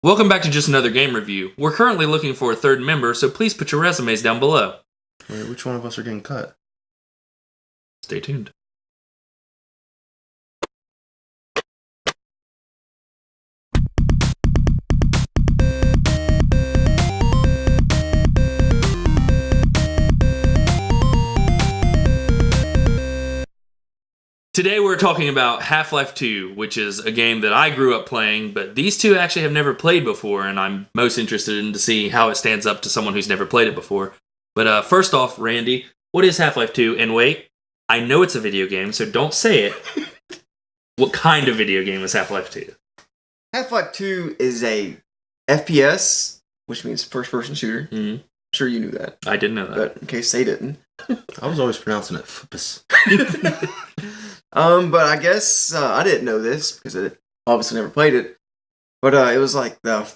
Welcome back to just another game review. We're currently looking for a third member, so please put your resumes down below. Wait, which one of us are getting cut? Stay tuned. Today we're talking about Half-Life 2, which is a game that I grew up playing, but these two actually have never played before, and I'm most interested in to see how it stands up to someone who's never played it before. But first off, Randy, what is Half-Life 2? And wait, I know it's a video game, so don't say it. What kind of video game is Half-Life 2? Half-Life 2 is a FPS, which means first-person shooter. Mm-hmm. I'm sure you knew that. I didn't know that. But in case they didn't. I was always pronouncing it FPS. But I guess I didn't know this because I obviously never played it. But it was like the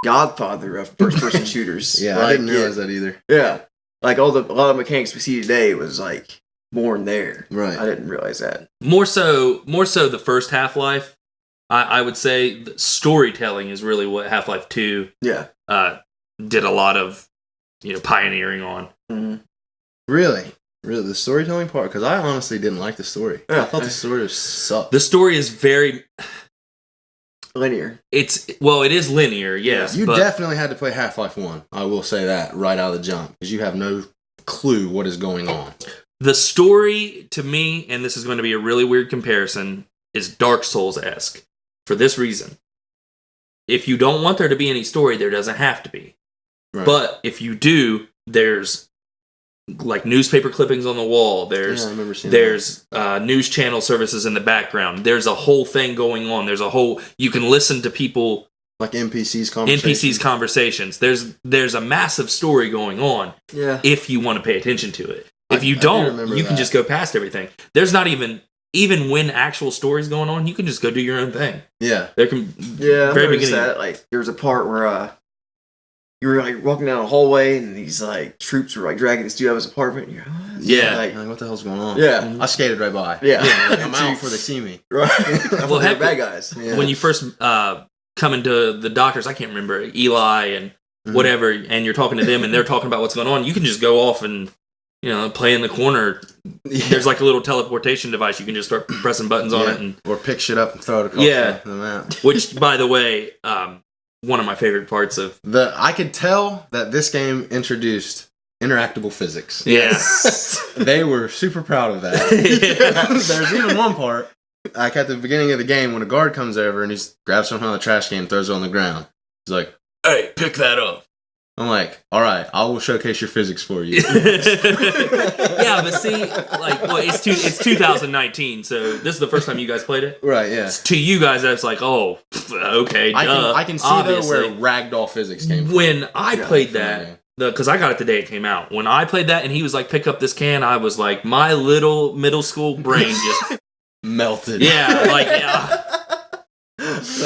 godfather of first-person shooters. Yeah, like, I didn't realize that either. Yeah, like a lot of the mechanics we see today was like born there. Right. I didn't realize that. More so the first Half-Life. I would say the storytelling is really what Half-Life 2 Yeah. Did a lot of pioneering on. Mm-hmm. Really, the storytelling part, because I honestly didn't like the story. Yeah. I thought the story sucked. The story is very Linear. it is linear, yes. You but definitely had to play Half-Life 1. I will say that right out of the jump, because you have no clue what is going on. the story, to me, and this is going to be a really weird comparison, is Dark Souls-esque. For this reason. If you don't want there to be any story, there doesn't have to be. Right. But if you do, there's like newspaper clippings on the wall. There's I remember seeing news channel services in the background. There's a whole thing going on. You can listen to people like NPCs conversations. There's a massive story going on. Yeah. If you want to pay attention to it. If you don't, you can just go past everything. There's not even when actual story's going on, you can just go do your own thing. Yeah. I noticed that. Like, there was a part where you were like walking down a hallway and these like troops were like dragging this dude out of his apartment. And you're yeah. Like, what the hell's going on? Yeah. I skated right by. Yeah. Like, I'm out before they see me. Right. Well, they're bad guys. Yeah. When you first come into the doctors, I can't remember, Eli and whatever, and you're talking to them and they're talking about what's going on, you can just go off and play in the corner. Yeah. There's like a little teleportation device. You can just start pressing buttons on it, or pick shit up and throw it across the map. Which, by the way, one of my favorite parts of I could tell that this game introduced interactable physics. Yes, they were super proud of that. Yeah. There's even one part, like at the beginning of the game, when a guard comes over and he grabs something on the trash can and throws it on the ground. He's like, "Hey, pick that up." I'm like, all right, I will showcase your physics for you. Yeah, but see, it's 2019, so this is the first time you guys played it? Right, yeah. To you guys, that's like, oh, okay, I can see, obviously. though, where ragdoll physics came from. When I played that, because I got it the day it came out, when I played that and he was like, pick up this can, I was like, my little middle school brain just melted. Yeah,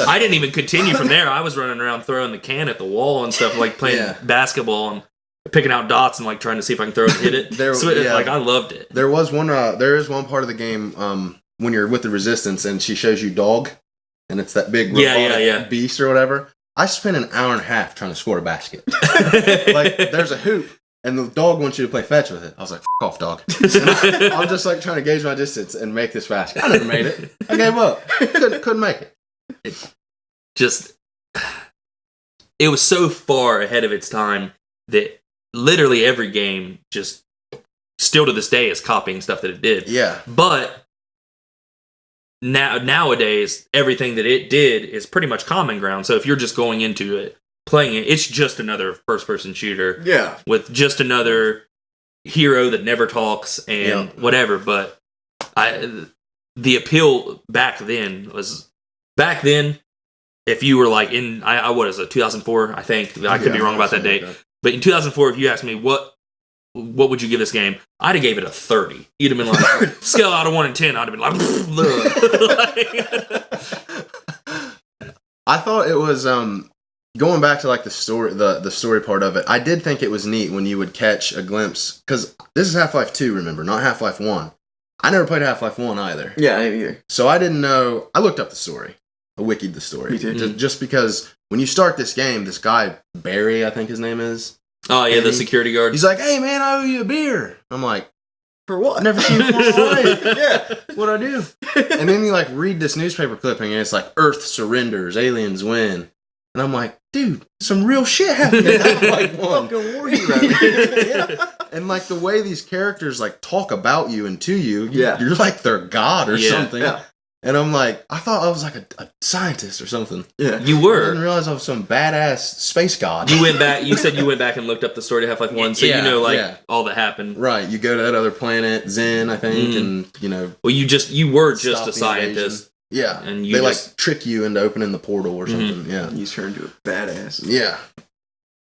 I didn't even continue from there. I was running around throwing the can at the wall and stuff, like playing basketball and picking out dots and like trying to see if I can throw it and hit it. I loved it. There was one. There is one part of the game when you're with the Resistance and she shows you Dog, and it's that big robotic beast or whatever. I spent an hour and a half trying to score a basket. Like there's a hoop. And the dog wants you to play fetch with it. I was like, F off, dog. I'm just like trying to gauge my distance and make this basket. I never made it. I gave up. Couldn't make it. It was so far ahead of its time that literally every game just still to this day is copying stuff that it did. Yeah. But nowadays, everything that it did is pretty much common ground. So if you're just going into it, playing it, it's just another first-person shooter. Yeah. With just another hero that never talks and whatever. But the appeal back then, if you were like in, what is it, 2004, I think. I could be wrong about that date. But in 2004, if you asked me, what would you give this game? I'd have gave it a 30. You'd have been like, scale out of 1 to 10, I'd have been like, I thought it was, going back to like the story, the story part of it, I did think it was neat when you would catch a glimpse, because this is Half-Life 2, remember, not Half-Life 1. I never played Half-Life 1 either. Yeah, I either. So I didn't know, I looked up the story. wikied the story. Me too. Just because when you start this game, this guy, Barry, I think his name is. Oh, yeah, the security guard. He's like, hey, man, I owe you a beer. I'm like, for what? I've never seen you before in my life. Yeah, what'd I do? And then you, like, read this newspaper clipping, and it's like, Earth surrenders, aliens win. And I'm like, dude, some real shit happened in Half-Life 1. Fucking war hero. Yeah. And, like, the way these characters, like, talk about you and to you, you're like their god or something. Yeah. And I'm like, I thought I was like a scientist or something. Yeah. You were. I didn't realize I was some badass space god. You went back, you said you went back and looked up the story to Half-Life 1, so you know, all that happened. Right. You go to that other planet, Zen, I think, and, you know. Well, you were just a scientist. Yeah. And they, like, trick you into opening the portal or something. Yeah. You turn into a badass. Yeah.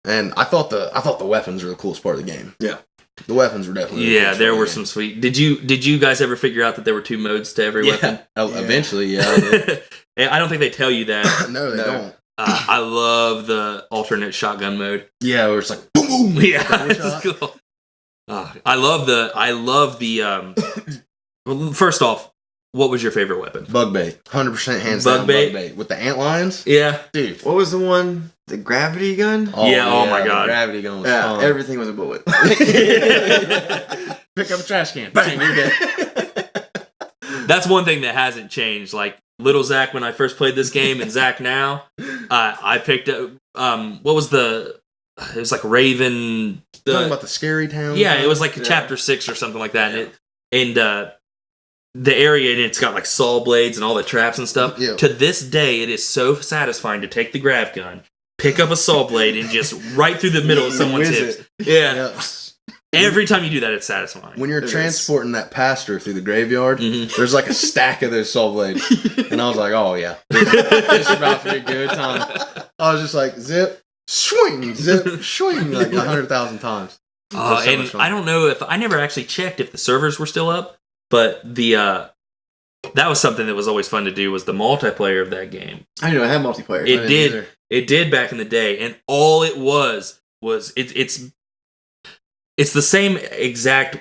And I thought the weapons were the coolest part of the game. Yeah. The weapons were definitely there were some sweet. Did you guys ever figure out that there were 2 modes to every weapon? Eventually, yeah. I don't think they tell you that. No, they don't. I love the alternate shotgun mode. Yeah, where it's like boom, boom. Yeah, it's cool. I love the. Well, first off, what was your favorite weapon? Bug bait, 100% hands down. Bug bait with the ant lions. Yeah, dude. What was the one? The gravity gun? Oh my god. The gravity gun was fun. Everything was a bullet. Pick up a trash can. Bang, you're dead. That's one thing that hasn't changed. Like, little Zach when I first played this game and Zach now, I picked up, what was it was like Raven. Talking about the scary town? Yeah, it was like chapter 6 or something like that. Yeah. The area in it's got like saw blades and all the traps and stuff. Yeah. To this day, it is so satisfying to take the grav gun, pick up a saw blade, and just right through the middle of someone's hips. Yeah. Every time you do that, it's satisfying. When you're transporting that pastor through the graveyard, there's like a stack of those saw blades. And I was like, oh yeah, this is about to be a good time. I was just like, zip, swing, zip, swing, like 100,000 times. And I don't know if, I never actually checked if the servers were still up. But that was something that was always fun to do, was the multiplayer of that game. I didn't know it had multiplayer. It did back in the day, and all it was it's the same exact.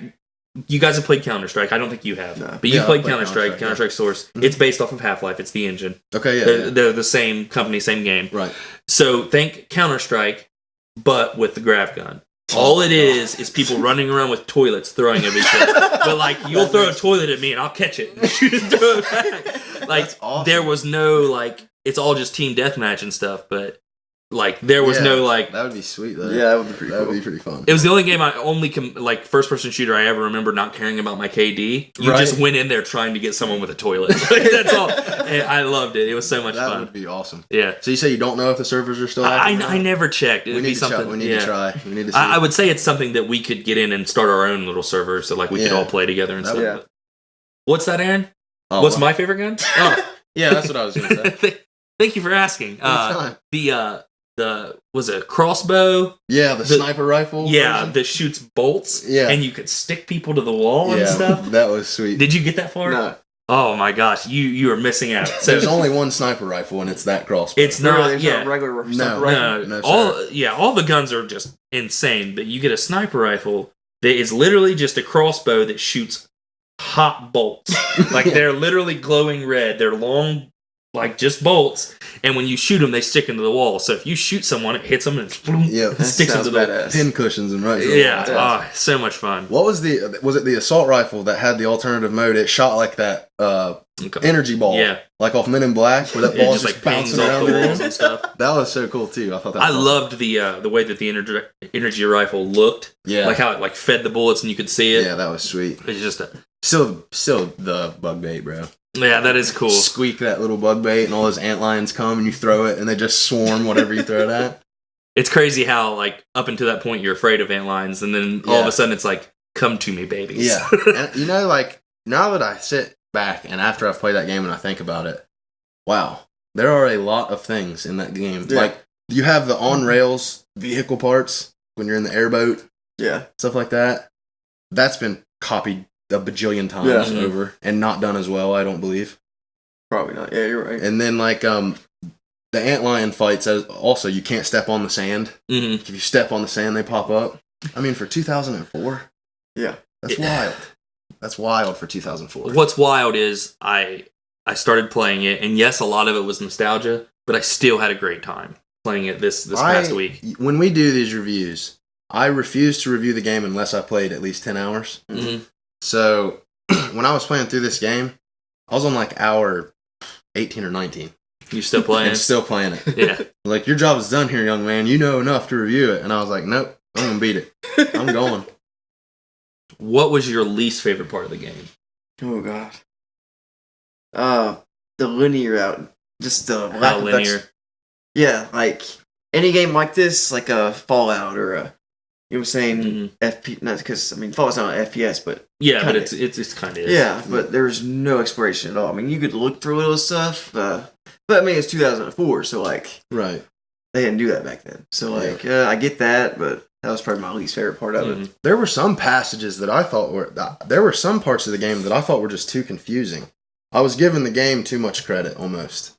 You guys have played Counter-Strike. I don't think you have, but you played Counter-Strike. Counter-Strike Source. Mm-hmm. It's based off of Half-Life. It's the engine. Okay, yeah. They're the same company, same game. Right. So think Counter-Strike, but with the grav gun. All it is people running around with toilets throwing at each other. But, like, you'll throw a toilet at me and I'll catch it and throw it back. Like, awesome. There was no, like, it's all just team deathmatch and stuff, but, like, there was no, like... That would be sweet, though. Yeah, that would be pretty cool. That would be pretty fun. It was the only game like, first-person shooter I ever remember not caring about my KD. You just went in there trying to get someone with a toilet. Like, that's all. And I loved it. It was so much fun. That would be awesome. Yeah. So you say you don't know if the servers are still active? I never checked. It would be something... We need to try. We need to see. I would say it's something that we could get in and start our own little server, so, like, we could all play together and stuff. Yeah. What's that, Aaron? What's my favorite gun? Oh. Yeah, that's what I was going to say. Thank you for asking. Was it crossbow? Yeah, the sniper rifle. Yeah, that shoots bolts. Yeah. And you could stick people to the wall and stuff. That was sweet. Did you get that far? No. Oh my gosh, you are missing out. So, there's only one sniper rifle, and it's that crossbow. It's not. Not regular sniper rifle. No, all the guns are just insane. But you get a sniper rifle that is literally just a crossbow that shoots hot bolts. Like, they're literally glowing red. They're long, like, just bolts, and when you shoot them, they stick into the wall. So if you shoot someone, it hits them and it sticks into the pin cushions and right. Yeah, so much fun. What was was it the assault rifle that had the alternative mode? It shot like that energy ball, like off Men in Black, where that ball just like bouncing around the walls and stuff. That was so cool too. I thought that. I loved the way that the energy rifle looked. Yeah, like how it like fed the bullets and you could see it. Yeah, that was sweet. It's just still the bug bait, bro. Yeah, that is cool. Squeak that little bug bait, and all those ant lions come, and you throw it, and they just swarm whatever you throw it at. It's crazy how, like, up until that point, you're afraid of ant lions, and then all of a sudden, it's like, come to me, babies. Yeah. And, you know, like, now that I sit back, and after I've played that game and I think about it, wow, there are a lot of things in that game. Yeah. Like, you have the on-rails vehicle parts when you're in the airboat. Yeah. Stuff like that. That's been copied a bajillion times over and not done as well, I don't believe. Probably not. Yeah, you're right. And then, like, the antlion fights, also, you can't step on the sand. Mm-hmm. If you step on the sand, they pop up. I mean, for 2004, yeah, that's wild. That's wild for 2004. What's wild is I I started playing it, and yes, a lot of it was nostalgia, but I still had a great time playing it this past week. When we do these reviews, I refuse to review the game unless I played at least 10 hours. Mm-hmm. So when I was playing through this game, I was on like hour 18 or 19. You still playing and still playing it. Yeah. Like, your job is done here, young man. You know enough to review it. And I was like, nope, I'm going to beat it. I'm going. What was your least favorite part of the game? Oh, God. The linear route. Just the How linear? Yeah, like, any game like this, like a Fallout or a, you know what I'm saying, FP, not because, I mean, Fallout's not an FPS, but... Yeah, but it's kind of... Yeah, but there's no exploration at all. I mean, you could look through little stuff, but I mean, it's 2004, so, like... Right. They didn't do that back then. So, like, I get that, but that was probably my least favorite part of it. There were some passages that I thought were... There were some parts of the game that I thought were just too confusing. I was giving the game too much credit, almost.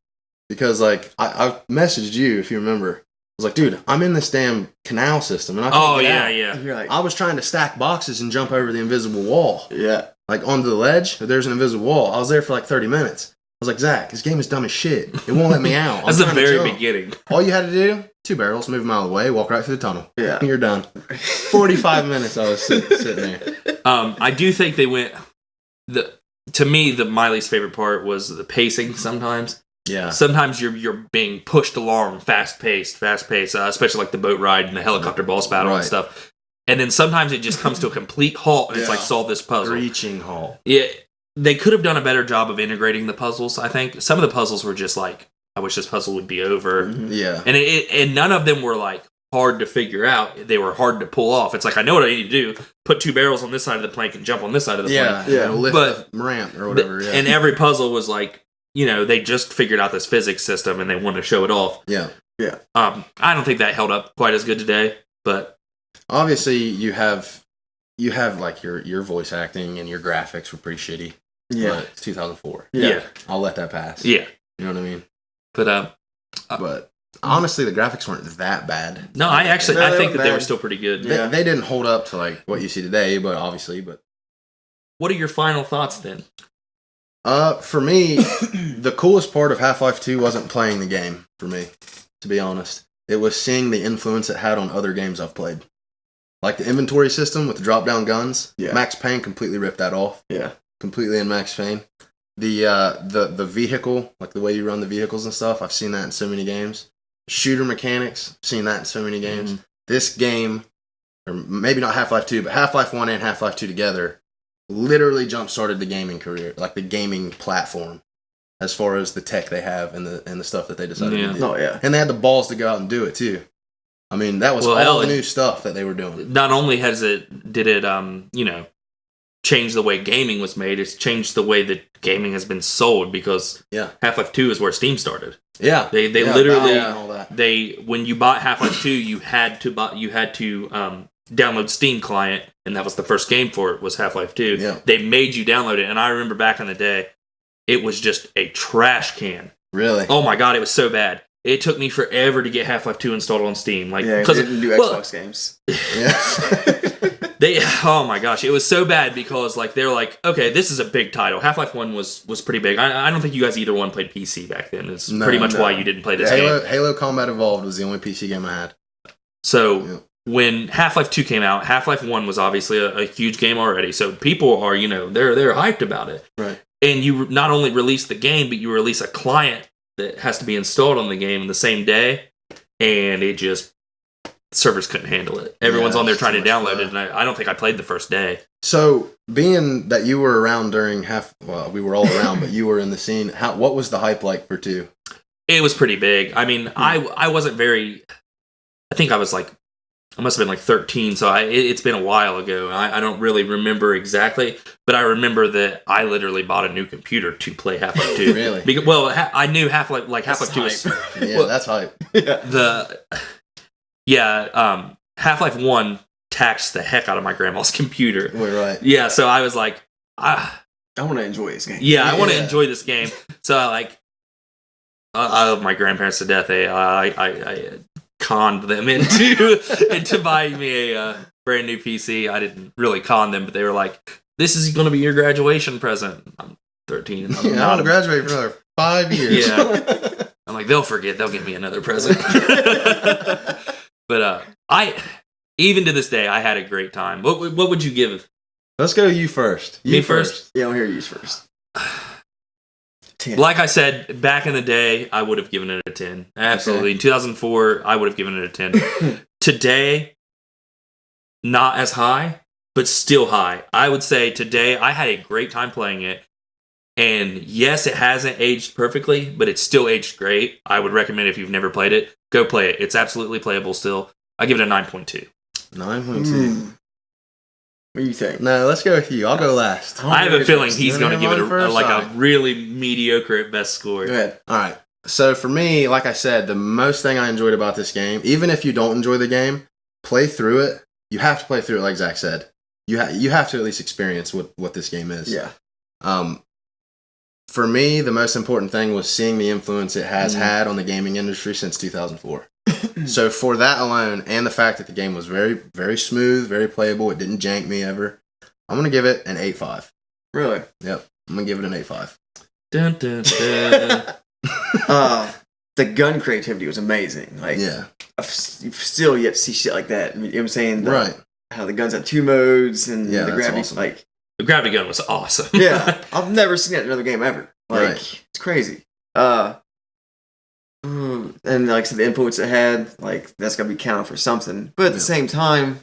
Because, like, I messaged you, if you remember. I was like, dude, I'm in this damn canal system, and I can't get out. Yeah. You're like, I was trying to stack boxes and jump over the invisible wall. Yeah. Like, onto the ledge, there's an invisible wall. I was there for like 30 minutes. I was like, Zach, this game is dumb as shit. It won't let me out. That's the very beginning. All you had to do, 2 barrels, move a mile away, walk right through the tunnel. Yeah. You're done. 45 minutes I was sitting there. I do think they went... To me, my least favorite part was the pacing sometimes. Yeah. Sometimes you're being pushed along fast paced, especially like the boat ride and the helicopter boss battle and stuff. And then sometimes it just comes to a complete halt and it's like, solve this puzzle. Reaching halt. Yeah. They could have done a better job of integrating the puzzles, I think. Some of the puzzles were just like, I wish this puzzle would be over. Yeah. And and none of them were like hard to figure out. They were hard to pull off. It's like, I know what I need to do. Put 2 barrels on this side of the plank and jump on this side of the plank. Yeah. Lift the ramp or whatever. Yeah. And every puzzle was like, they just figured out this physics system and they want to show it off. Yeah. Yeah. I don't think that held up quite as good today, but obviously you have like your voice acting and your graphics were pretty shitty. Yeah. But it's 2004. Yeah. I'll let that pass. Yeah. You know what I mean? But honestly, the graphics weren't that bad. No, I think that they were still pretty good. They didn't hold up to like what you see today, but obviously, what are your final thoughts then? For me, the coolest part of Half-Life 2 wasn't playing the game, for me, to be honest. It was seeing the influence it had on other games I've played. Like the inventory system with the drop-down guns. Yeah. Max Payne completely ripped that off. Yeah. Completely in Max Payne. The vehicle, like the way you run the vehicles and stuff, I've seen that in so many games. Shooter mechanics, seen that in so many games. Mm-hmm. This game, or maybe not Half-Life 2, but Half-Life 1 and Half-Life 2 together, literally jump-started the gaming career, like the gaming platform, as far as the tech they have and the stuff that they decided to do. Oh, yeah. And they had the balls to go out and do it, too. I mean, that was all the new stuff that they were doing. Not only did it change the way gaming was made, it's changed the way that gaming has been sold, because Half-Life 2 is where Steam started. Yeah. They literally all that. When you bought Half-Life 2, you had to download Steam client, and that was the first game for it, was Half-Life 2. Yeah. They made you download it, and I remember back in the day, it was just a trash can. Really? Oh my god, it was so bad. It took me forever to get Half-Life 2 installed on Steam. Like, because they didn't do Xbox games. Yeah. Oh my gosh, it was so bad because like they're like, okay, this is a big title. Half-Life 1 was pretty big. I don't think you guys either one played PC back then. It's pretty much why you didn't play this game. Halo Combat Evolved was the only PC game I had. So when Half-Life 2 came out, Half-Life 1 was obviously a huge game already. So people are, they're hyped about it. Right. And you not only release the game, but you release a client that has to be installed on the game in the same day, and it just servers couldn't handle it. Everyone's on there trying to download it, and I don't think I played the first day. So, being that you were around during we were all around, but you were in the scene, what was the hype like for 2? It was pretty big. I mean, I wasn't very... I think I must have been like 13, so it's been a while ago. I don't really remember exactly, but I remember that I literally bought a new computer to play Half-Life 2. Really? Because, I knew Half-Life 2 was... That's hype. Half-Life 1 taxed the heck out of my grandma's computer. We're right. Yeah, so I was like... I want to enjoy this game. Yeah, I want to enjoy this game. So I love my grandparents to death. I conned them into buying me a brand new PC. I didn't really con them, but they were like, "This is going to be your graduation present." 13. Yeah, I'll graduate for another 5 years. Yeah. I'm like, they'll forget. They'll give me another present. But even to this day, I had a great time. What would you give? Let's go you first. Me first? Yeah, I'll hear you first. 10. Like I said, back in the day, I would have given it a 10. Absolutely. Okay. In 2004, I would have given it a 10. Today, not as high, but still high. I would say today, I had a great time playing it. And yes, it hasn't aged perfectly, but it's still aged great. I would recommend if you've never played it, go play it. It's absolutely playable still. I give it a 9.2. 9.2. What do you think? No, let's go with you. I'll go last. I have a feeling he's going to give it a really mediocre at best score. Go ahead. All right. So for me, like I said, the most thing I enjoyed about this game, even if you don't enjoy the game, play through it. You have to play through it, like Zach said. You have to at least experience what this game is. Yeah. For me, the most important thing was seeing the influence it has had on the gaming industry since 2004. So for that alone, and the fact that the game was very, very smooth, very playable, it didn't jank me ever, I'm going to give it an 8.5. Really? Yep. I'm going to give it an 8.5. Dun, dun, dun. The gun creativity was amazing. Like, yeah. I've still yet to see shit like that. You know what I'm saying? Right. How the guns have 2 modes and the gravity, awesome. like... The gravity gun was awesome. Yeah. I've never seen that in another game ever. Like, It's crazy. And like I said, the influence it had, like, that's got to be counted for something. But at the same time,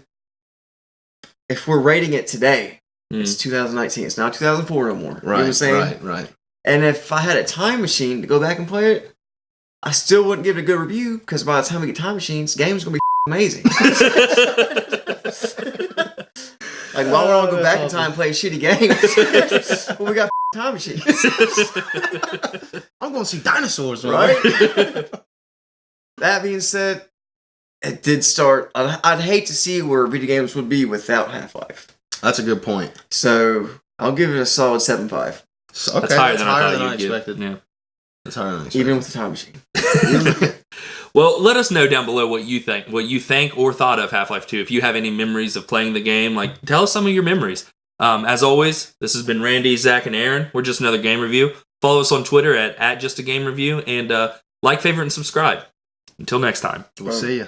if we're rating it today, it's 2019. It's not 2004 no more. Right, you know what I'm saying? Right. And if I had a time machine to go back and play it, I still wouldn't give it a good review, because by the time we get time machines, the game's going to be amazing. Like, why would I want to go back in time and play shitty games when we got time machines? I'm going to see dinosaurs, right? That being said, it did start. I'd hate to see where video games would be without Half-Life. That's a good point. So I'll give it a solid 7.5. Okay, that's higher than I expected. Yeah. That's higher than I expected. Even with the time machine. Well, let us know down below what you think or thought of Half-Life 2. If you have any memories of playing the game, like, tell us some of your memories. As always, this has been Randy, Zach, and Aaron. We're Just Another Game Review. Follow us on Twitter at Just a Game Review, and like, favorite, and subscribe. Until next time. We'll see you.